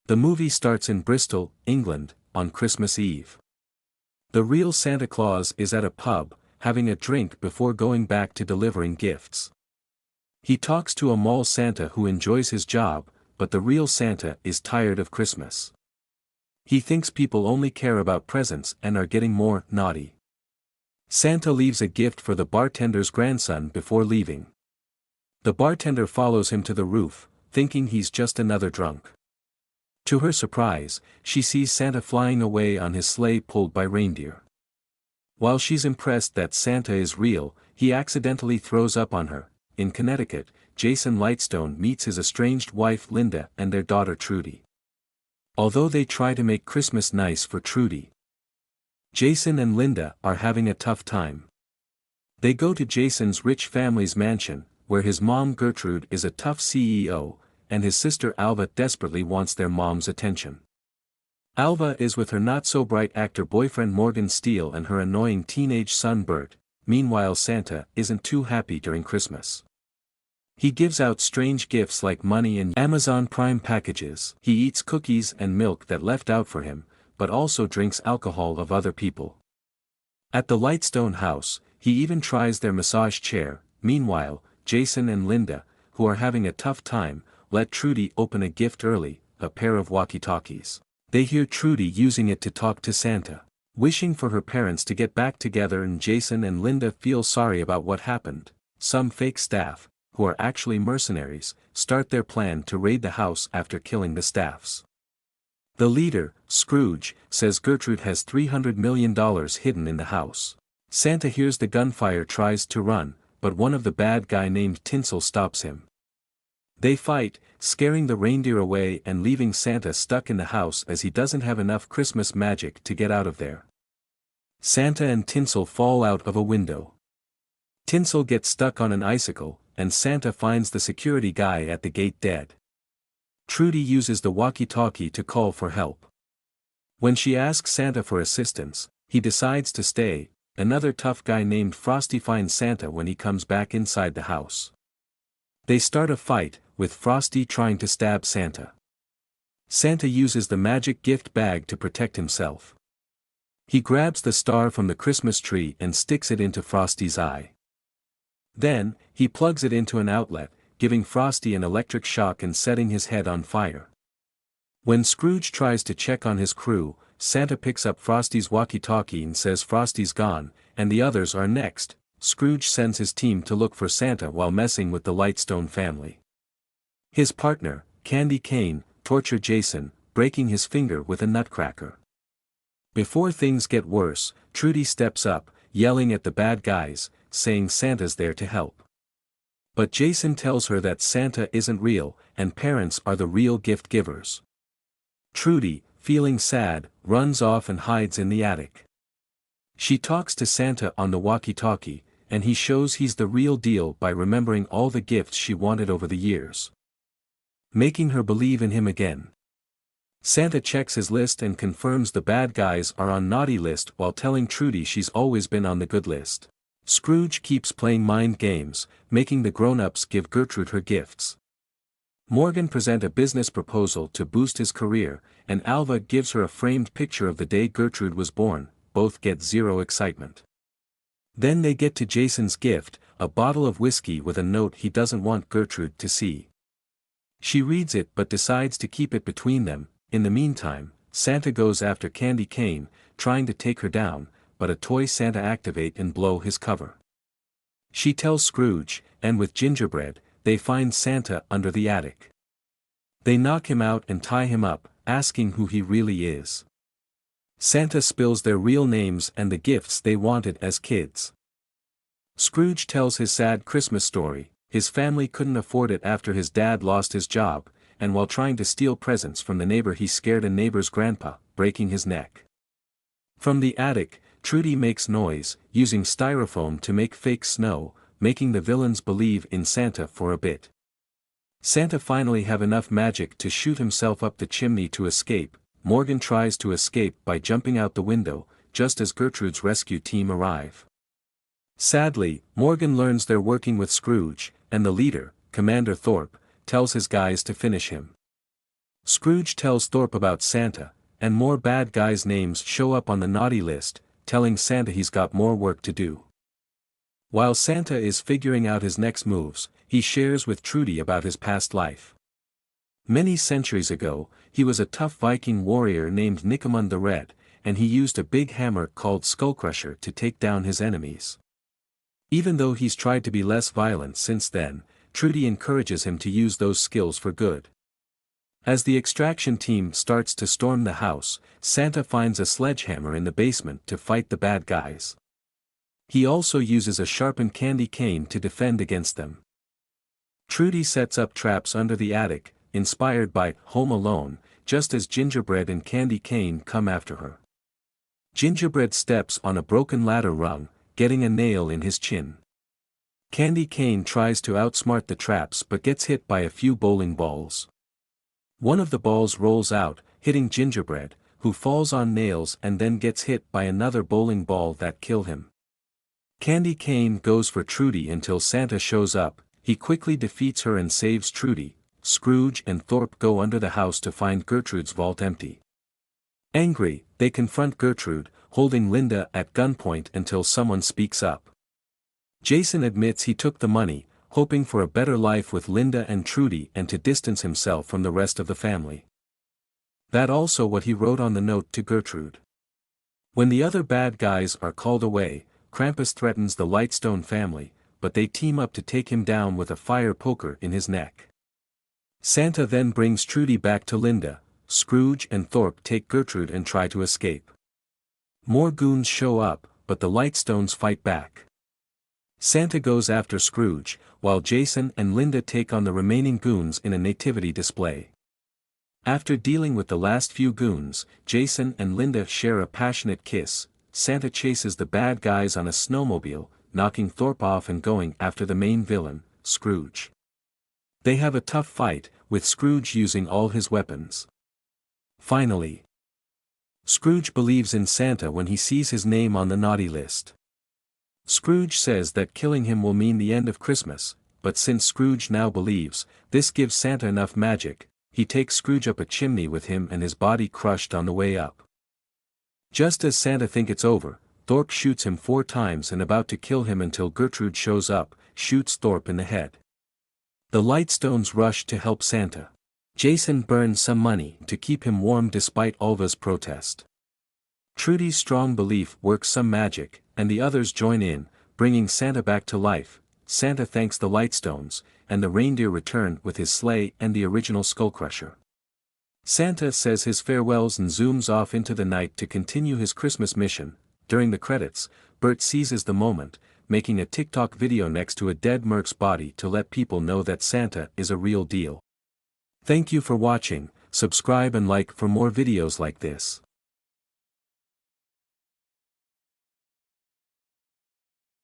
The movie starts in Bristol, England, on Christmas Eve. The real Santa Claus is at a pub, having a drink before going back to delivering gifts. He talks to a mall Santa who enjoys his job, but the real Santa is tired of Christmas. He thinks people only care about presents and are getting more naughty. Santa leaves a gift for the bartender's grandson before leaving. The bartender follows him to the roof, thinking he's just another drunk. To her surprise, she sees Santa flying away on his sleigh pulled by reindeer. While she's impressed that Santa is real, he accidentally throws up on her. In Connecticut, Jason Lightstone meets his estranged wife Linda and their daughter Trudy. Although they try to make Christmas nice for Trudy, Jason and Linda are having a tough time. They go to Jason's rich family's mansion, where his mom Gertrude is a tough CEO, and his sister Alva desperately wants their mom's attention. Alva is with her not-so-bright actor boyfriend Morgan Steele and her annoying teenage son Bert. Meanwhile Santa isn't too happy during Christmas. He gives out strange gifts like money and Amazon Prime packages. He eats cookies and milk that left out for him, but also drinks alcohol of other people. At the Lightstone house, he even tries their massage chair. Meanwhile, Jason and Linda, who are having a tough time, let Trudy open a gift early, a pair of walkie-talkies. They hear Trudy using it to talk to Santa, wishing for her parents to get back together, and Jason and Linda feel sorry about what happened. Some fake staff, who are actually mercenaries, start their plan to raid the house after killing the staffs. The leader, Scrooge, says Gertrude has $300 million hidden in the house. Santa hears the gunfire, tries to run, but one of the bad guy named Tinsel stops him. They fight, scaring the reindeer away and leaving Santa stuck in the house as he doesn't have enough Christmas magic to get out of there. Santa and Tinsel fall out of a window. Tinsel gets stuck on an icicle, and Santa finds the security guy at the gate dead. Trudy uses the walkie-talkie to call for help. When she asks Santa for assistance, he decides to stay. Another tough guy named Frosty finds Santa when he comes back inside the house. They start a fight, with Frosty trying to stab Santa. Santa uses the magic gift bag to protect himself. He grabs the star from the Christmas tree and sticks it into Frosty's eye. Then, he plugs it into an outlet, giving Frosty an electric shock and setting his head on fire. When Scrooge tries to check on his crew, Santa picks up Frosty's walkie-talkie and says Frosty's gone, and the others are next. Scrooge sends his team to look for Santa while messing with the Lightstone family. His partner, Candy Cane, tortures Jason, breaking his finger with a nutcracker. Before things get worse, Trudy steps up, yelling at the bad guys, saying Santa's there to help. But Jason tells her that Santa isn't real, and parents are the real gift givers. Trudy, feeling sad, runs off and hides in the attic. She talks to Santa on the walkie-talkie, and he shows he's the real deal by remembering all the gifts she wanted over the years, making her believe in him again. Santa checks his list and confirms the bad guys are on naughty list while telling Trudy she's always been on the good list. Scrooge keeps playing mind games, making the grown-ups give Gertrude her gifts. Morgan presents a business proposal to boost his career, and Alva gives her a framed picture of the day Gertrude was born. Both get zero excitement. Then they get to Jason's gift, a bottle of whiskey with a note he doesn't want Gertrude to see. She reads it but decides to keep it between them. In the meantime, Santa goes after Candy Cane, trying to take her down, but a toy Santa activates and blows his cover. She tells Scrooge, and with gingerbread, they find Santa under the attic. They knock him out and tie him up, asking who he really is. Santa spills their real names and the gifts they wanted as kids. Scrooge tells his sad Christmas story. His family couldn't afford it after his dad lost his job, and while trying to steal presents from the neighbor he scared a neighbor's grandpa, breaking his neck. From the attic, Trudy makes noise, using styrofoam to make fake snow, making the villains believe in Santa for a bit. Santa finally have enough magic to shoot himself up the chimney to escape. Morgan tries to escape by jumping out the window, just as Gertrude's rescue team arrive. Sadly, Morgan learns they're working with Scrooge, and the leader, Commander Thorpe, tells his guys to finish him. Scrooge tells Thorpe about Santa, and more bad guys' names show up on the naughty list, telling Santa he's got more work to do. While Santa is figuring out his next moves, he shares with Trudy about his past life. Many centuries ago, he was a tough Viking warrior named Nicomund the Red, and he used a big hammer called Skullcrusher to take down his enemies. Even though he's tried to be less violent since then, Trudy encourages him to use those skills for good. As the extraction team starts to storm the house, Santa finds a sledgehammer in the basement to fight the bad guys. He also uses a sharpened candy cane to defend against them. Trudy sets up traps under the attic, inspired by Home Alone, just as Gingerbread and Candy Cane come after her. Gingerbread steps on a broken ladder rung, getting a nail in his chin. Candy Cane tries to outsmart the traps but gets hit by a few bowling balls. One of the balls rolls out, hitting Gingerbread, who falls on nails and then gets hit by another bowling ball that kills him. Candy Cane goes for Trudy until Santa shows up. He quickly defeats her and saves Trudy. Scrooge and Thorpe go under the house to find Gertrude's vault empty. Angry, they confront Gertrude, holding Linda at gunpoint until someone speaks up. Jason admits he took the money, hoping for a better life with Linda and Trudy and to distance himself from the rest of the family. That also what he wrote on the note to Gertrude. When the other bad guys are called away, Krampus threatens the Lightstone family, but they team up to take him down with a fire poker in his neck. Santa then brings Trudy back to Linda. Scrooge and Thorpe take Gertrude and try to escape. More goons show up, but the Lightstones fight back. Santa goes after Scrooge, while Jason and Linda take on the remaining goons in a nativity display. After dealing with the last few goons, Jason and Linda share a passionate kiss. Santa chases the bad guys on a snowmobile, knocking Thorpe off and going after the main villain, Scrooge. They have a tough fight, with Scrooge using all his weapons. Finally, Scrooge believes in Santa when he sees his name on the naughty list. Scrooge says that killing him will mean the end of Christmas, but since Scrooge now believes, this gives Santa enough magic. He takes Scrooge up a chimney with him and his body crushed on the way up. Just as Santa thinks it's over, Thorpe shoots him 4 times and about to kill him until Gertrude shows up, shoots Thorpe in the head. The Lightstones rush to help Santa. Jason burns some money to keep him warm despite Alva's protest. Trudy's strong belief works some magic, and the others join in, bringing Santa back to life. Santa thanks the Lightstones, and the reindeer return with his sleigh and the original Skullcrusher. Santa says his farewells and zooms off into the night to continue his Christmas mission. During the credits, Bert seizes the moment, making a TikTok video next to a dead merc's body to let people know that Santa is a real deal. Thank you for watching. Subscribe and like for more videos like this.